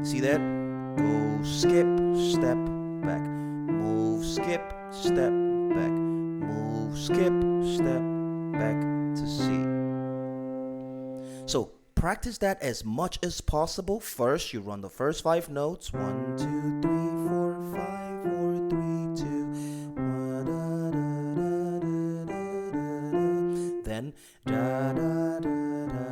See that? Go, skip, step, back. Move, skip, step, back. Move, skip, step, back to C. So practice that as much as possible. First, you run the first 5 notes. 1, 2, 3, 4, 5, 4, 3, 2. Then da da da da da.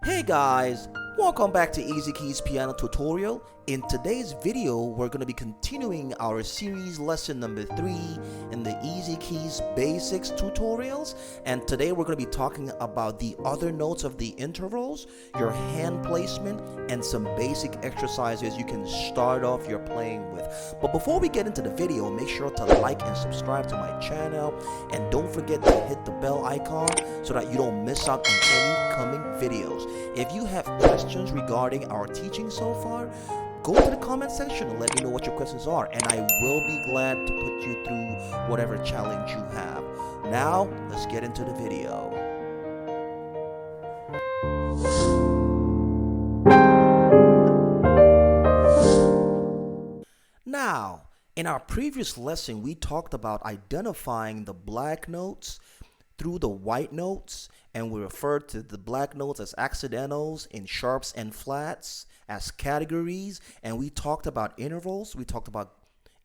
Hey guys, welcome back to Easy Keys Piano Tutorial. In today's video, we're going to be continuing our series lesson number 3 in the Easy Keys Basics tutorials. And today we're going to be talking about the other notes of the intervals, your hand placement, and some basic exercises you can start off your playing with. But before we get into the video, make sure to like and subscribe to my channel. And don't forget to hit the bell icon so that you don't miss out on any coming videos. If you have questions regarding our teaching so far, go to the comment section and let me know what your questions are, and I will be glad to put you through whatever challenge you have. Now, let's get into the video. Now, in our previous lesson, we talked about identifying the black notes through the white notes, and we referred to the black notes as accidentals in sharps and flats as categories, and we talked about intervals. We talked about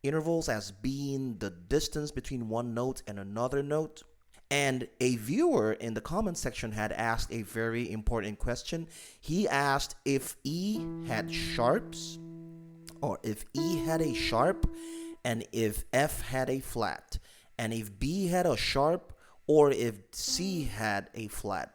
intervals as being the distance between one note and another note. And a viewer in the comment section had asked a very important question. He asked if E had sharps, or if E had a sharp, and if F had a flat, and if B had a sharp, or if C had a flat.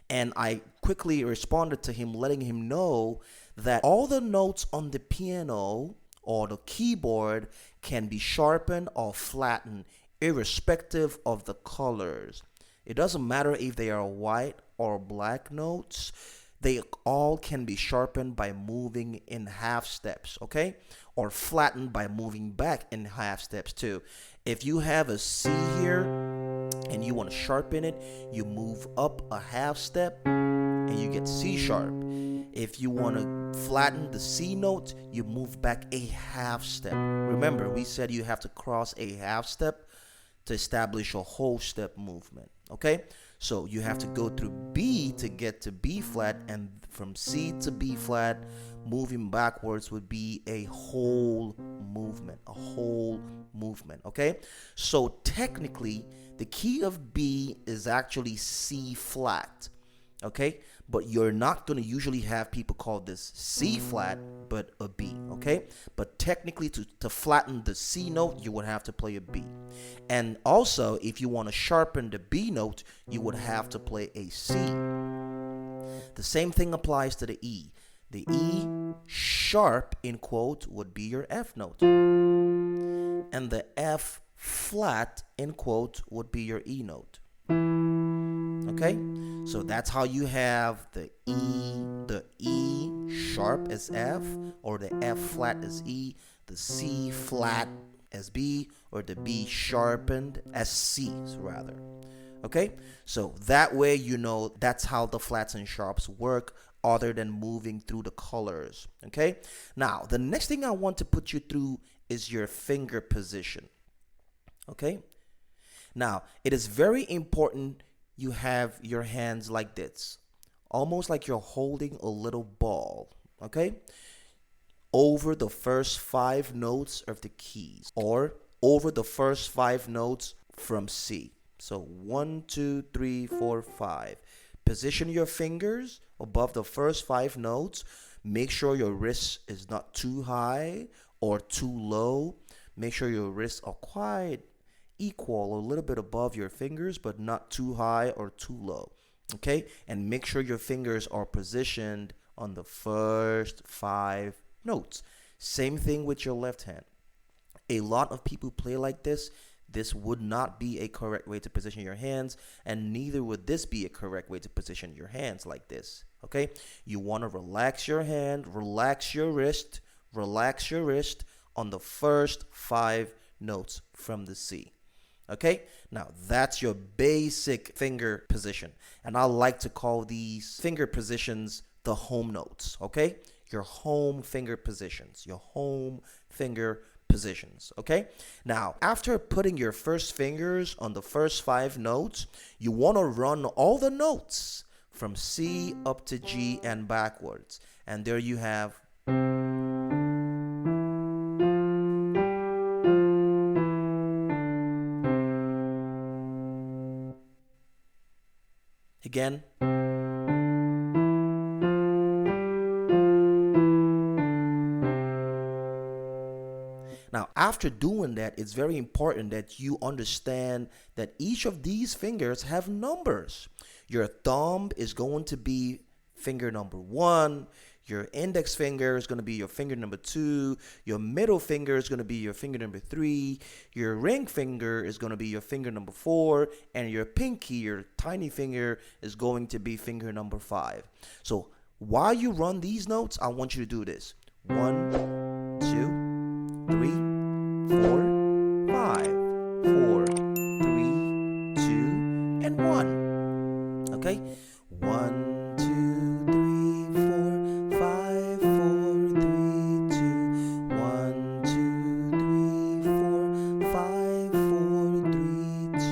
And I quickly responded to him, letting him know that all the notes on the piano or the keyboard can be sharpened or flattened irrespective of the colors. It doesn't matter if they are white or black notes. They all can be sharpened by moving in half steps, okay? Or flattened by moving back in half steps too. If you have a C here and you want to sharpen it, you move up a half step and you get C sharp. If you want to flatten the C note, you move back a half step. Remember, we said you have to cross a half step to establish a whole step movement, okay? So you have to go through B to get to B flat, and from C to B flat, moving backwards would be a whole movement, okay? So technically, the key of B is actually C flat, okay? But you're not going to usually have people call this C flat, but a B, okay? But technically, to flatten the C note, you would have to play a B. And also, if you want to sharpen the B note, you would have to play a C. The same thing applies to the E. The E sharp, in quote, would be your F note. And the F flat, in quote, would be your E note. Okay? So that's how you have the E sharp as F, or the F flat as E, the C flat as B, or the B sharpened as C, rather. Okay? So that way you know that's how the flats and sharps work, other than moving through the colors. Okay? Now, the next thing I want to put you through is your finger position. Okay? Now, it is very important you have your hands like this, almost like you're holding a little ball, okay? Over the first 5 notes of the keys, or over the first 5 notes from C. So 1, 2, 3, 4, 5. Position your fingers above the first 5 notes. Make sure your wrist is not too high or too low. Make sure your wrists are quite equal, a little bit above your fingers, but not too high or too low, okay? And make sure your fingers are positioned on the first 5 notes. Same thing with your left hand. A lot of people play like this. This would not be a correct way to position your hands, and neither would this be a correct way to position your hands like this, okay? You want to relax your hand, relax your wrist on the first 5 notes from the C. Okay, now that's your basic finger position, and I like to call these finger positions the home notes. Okay, your home finger positions, your home finger positions. Okay, now after putting your first fingers on the first 5 notes, you want to run all the notes from C up to G and backwards, and there you have again. Now, after doing that, it's very important that you understand that each of these fingers have numbers. Your thumb is going to be finger number 1. Your index finger is going to be your finger number 2. Your middle finger is going to be your finger number 3. Your ring finger is going to be your finger number 4. And your pinky, your tiny finger, is going to be finger number 5. So while you run these notes, I want you to do this. 1, 2, 3, 4, 5, 4, 3, 2, and 1. Okay? 1, 2, 3, 4, 5, 4, 3, 2. 1, 2, 3, 4, 5, 4, 3, 2,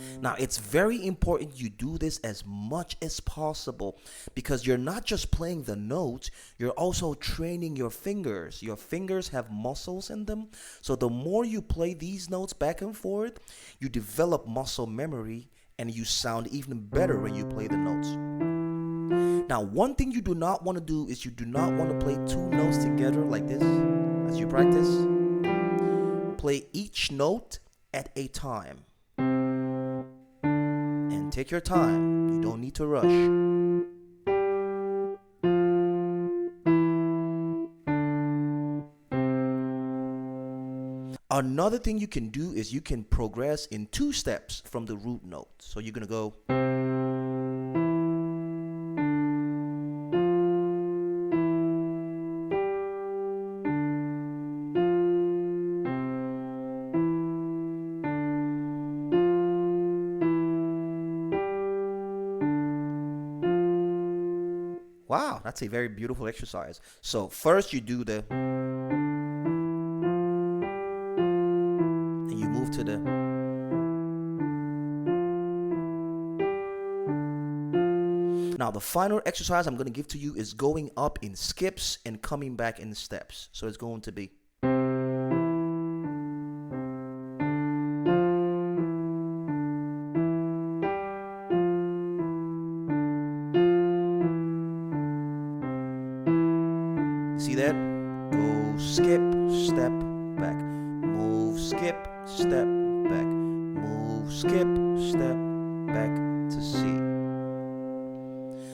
1. Now, it's very important you do this as much as possible, because you're not just playing the notes, you're also training your fingers. Your fingers have muscles in them, so the more you play these notes back and forth, you develop muscle memory and you sound even better when you play the notes. Now, one thing you do not want to do is you do not want to play 2 notes together like this as you practice. Play each note at a time. And take your time. You don't need to rush. Another thing you can do is you can progress in 2 steps from the root note. So you're going to go. Wow, that's a very beautiful exercise. So first you do the, and you move to the, now the final exercise I'm going to give to you is going up in skips and coming back in steps. So it's going to be, see that? Go skip, step, back. Move, skip, step, back. Move, skip, step, back to C.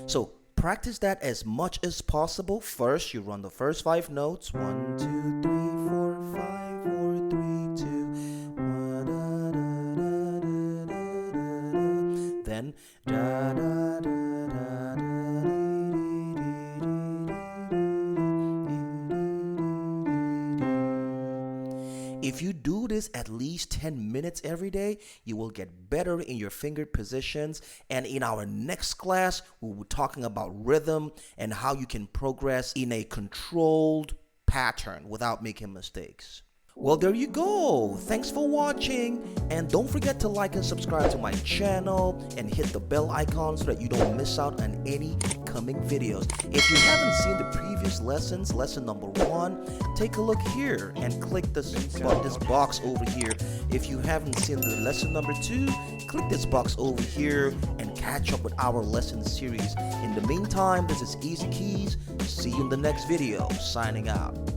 So practice that as much as possible. First, you run the first 5 notes. 1, 2, 3, 4, 5, 4, 3, 2. 1, da, da, da, da, da, da, da. Then da da da da da. If you do this at least 10 minutes every day, you will get better in your finger positions. And in our next class, we'll be talking about rhythm and how you can progress in a controlled pattern without making mistakes. Well, there you go. Thanks for watching. And don't forget to like and subscribe to my channel and hit the bell icon so that you don't miss out on any coming videos. If you haven't seen the previous lessons, lesson number 1, take a look here and click this box over here. If you haven't seen the lesson number 2, click this box over here and catch up with our lesson series. In the meantime, this is Easy Keys. See you in the next video. Signing out.